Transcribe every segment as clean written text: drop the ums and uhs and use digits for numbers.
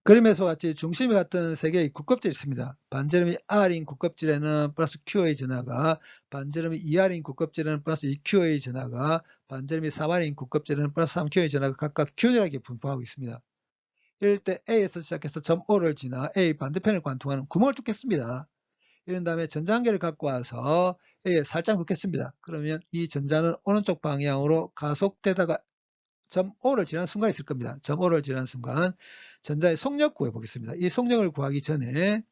그림에서 같이 중심이 같은 세 개의 국껍질이 있습니다. 반지름이 R인 국껍질에는 플러스 QA 전하가, 반지름이 2R인 국껍질에는 플러스 2QA 전하가, 반지름이 3R인 국껍질에는 플러스 3QA 전하가 각각 균일하게 분포하고 있습니다. 이럴 때 A에서 시작해서 점 O를 지나 A 반대편을 관통하는 구멍을 뚫겠습니다. 이런 다음에 전자 한 개를 갖고 와서 A에 살짝 놓겠습니다. 그러면 이 전자는 오른쪽 방향으로 가속되다가 점 O를 지나는 순간이 있을 겁니다. 점 O를 지나는 순간 전자의 속력 구해 보겠습니다. 이 속력을 구하기 전에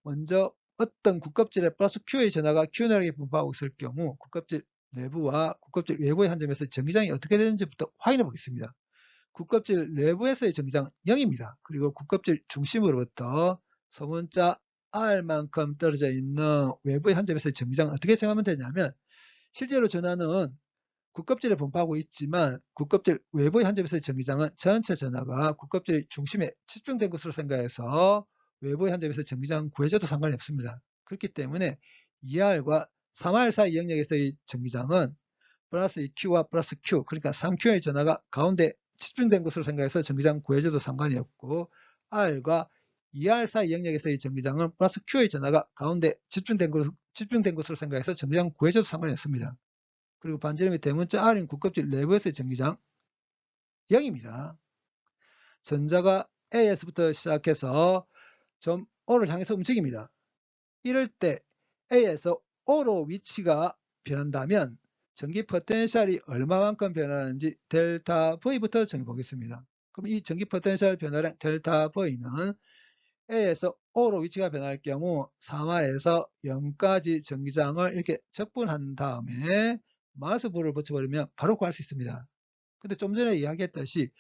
먼저 어떤 국껍질에 플러스 Q의 전하가 균일하게 분포하고 있을 경우 국껍질 내부와 국껍질 외부의 한 점에서 전기장이 어떻게 되는지부터 확인해 보겠습니다. 국껍질 내부에서의 전기장은 0입니다. 그리고 국껍질 중심으로부터 소문자 R만큼 떨어져 있는 외부의 한 점에서의 전기장은 어떻게 정하면 되냐면, 실제로 전하는 국껍질에 분포하고 있지만 국껍질 외부의 한 점에서의 전기장은 전체 전하가 국껍질 중심에 집중된 것으로 생각해서 외부의 한 점에서 전기장 구해줘도 상관이 없습니다. 그렇기 때문에 2R과 3R 사이 영역에서의 전기장은 플러스 2Q와 플러스 Q, 그러니까 3Q의 전하가 가운데 집중된 것으로 생각해서 전기장 구해줘도 상관이 없고, R과 2R 사이 영역에서의 전기장은 플러스 Q의 전하가 가운데 집중된 것으로 생각해서 전기장 구해줘도 상관이 없습니다. 그리고 반지름이 대문자 R인 국껍질 내부에서의 전기장 0입니다. 전자가 A에서부터 시작해서 점 O를 향해서 움직입니다. 이럴 때 A에서 O로 위치가 변한다면 전기 포텐셜이 얼마만큼 변하는지 델타 V부터 정해보겠습니다. 그럼 이 전기 포텐셜 변화량 델타 V는 A에서 O로 위치가 변할 경우 3R에서 0까지 전기장을 이렇게 적분한 다음에 마스불을 붙여버리면 바로 구할 수 있습니다. 근데 좀 전에 이야기했듯이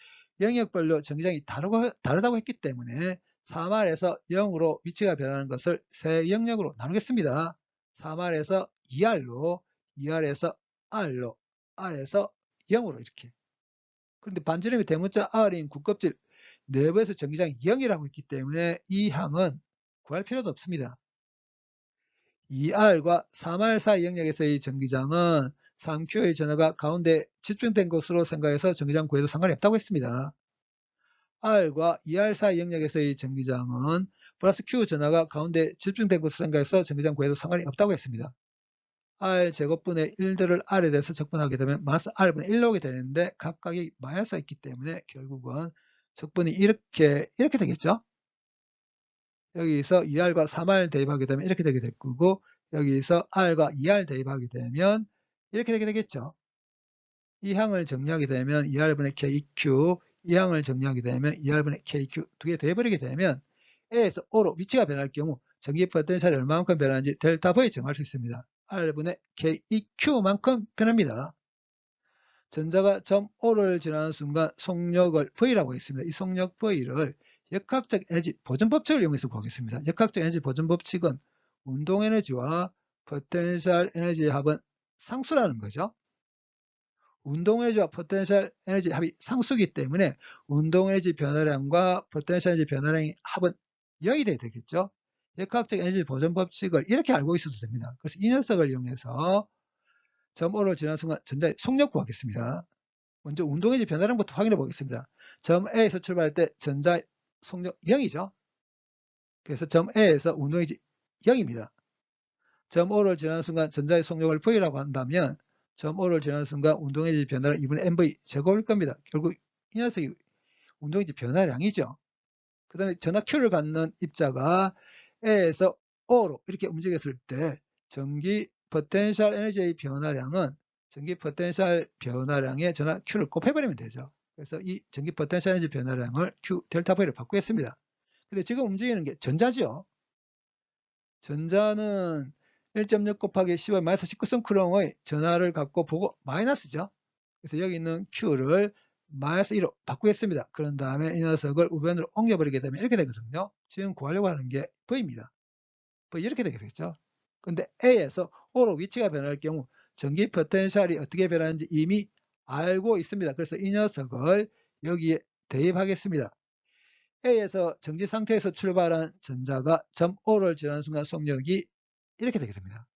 영역별로 전기장이 다르다고 했기 때문에 3R에서 0으로 위치가 변하는 것을 세 영역으로 나누겠습니다. 3R에서 2R로, 2R에서 R로, R에서 0으로 이렇게. 그런데 반지름이 대문자 R인 국껍질 내부에서 전기장이 0이라고 했기 때문에 이 항은 구할 필요도 없습니다. 2R과 3R 사이 영역에서의 전기장은 3Q의 전하가 가운데 집중된 것으로 생각해서 전기장 구해도 상관이 없다고 했습니다. R과 2R 사이 영역에서의 전기장은 플러스 Q 전하가 가운데 집중된 것으로 생각해서 전기장 구해도 상관이 없다고 했습니다. R 제곱분의 1들을 R에 대해서 적분하게 되면 마이너스 R분의 1 나오게 되는데 각각이 마이너스가 있기 때문에 결국은 적분이 이렇게 되겠죠. 여기서 2R과 3R 대입하게 되면 이렇게 되게 될 거고, 여기서 R과 2R 대입하게 되면 이렇게 되게 되겠죠. 이 항을 정리하게 되면 2R분의 KQ, 이 항을 정리하게 되면 2R분의 KQ 두 개 더해버리게 되면 A에서 O로 위치가 변할 경우 전기 포텐셜이 얼마만큼 변하는지 델타 V 정할 수 있습니다. R분의 KEQ만큼 변합니다. 전자가 점 O를 지나는 순간 속력을 V라고 했습니다. 이 속력 V를 역학적 에너지 보존 법칙을 이용해서 구하겠습니다. 역학적 에너지 보존 법칙은 운동 에너지와 포텐셜 에너지의 합은 상수라는 거죠. 운동 에너지와 포텐셜 에너지 합이 상수이기 때문에 운동 에너지 변화량과 포텐셜 에너지 변화량의 합은 0이 돼야 되겠죠. 역학적 에너지 보존 법칙을 이렇게 알고 있어도 됩니다. 그래서 이 녀석을 이용해서 점 O를 지나는 순간 전자의 속력 구하겠습니다. 먼저 운동에너지 변화량부터 확인해 보겠습니다. 점 A에서 출발할 때 전자 속력 0이죠. 그래서 점 A에서 운동에너지 0입니다. 점 O를 지나는 순간 전자의 속력을 V라고 한다면 점 O를 지나는 순간 운동에너지 변화량 2분의 mv 제곱일 겁니다. 결국 이 녀석이 운동에너지 변화량이죠. 그 다음에 전하 Q를 갖는 입자가 A에서 O로 이렇게 움직였을 때 전기 포텐셜 에너지의 변화량은 전기 포텐셜 변화량에 전하 Q를 곱해버리면 되죠. 그래서 이 전기 포텐셜 에너지 변화량을 Q 델타 V로 바꾸겠습니다. 근데 지금 움직이는 게 전자죠. 전자는 1.6 곱하기 10의 마이너스 19성 쿠롱의 전하를 갖고 보고 마이너스죠. 그래서 여기 있는 Q를 마이너스 2로 바꾸겠습니다. 그런 다음에 이 녀석을 우변으로 옮겨버리게 되면 이렇게 되거든요. 지금 구하려고 하는 게 V입니다. V 이렇게 되겠죠. 근데 A에서 O로 위치가 변할 경우 전기 포텐셜이 어떻게 변하는지 이미 알고 있습니다. 그래서 이 녀석을 여기에 대입하겠습니다. A에서 정지 상태에서 출발한 전자가 점 O를 지나는 순간 속력이 이렇게 되게 됩니다.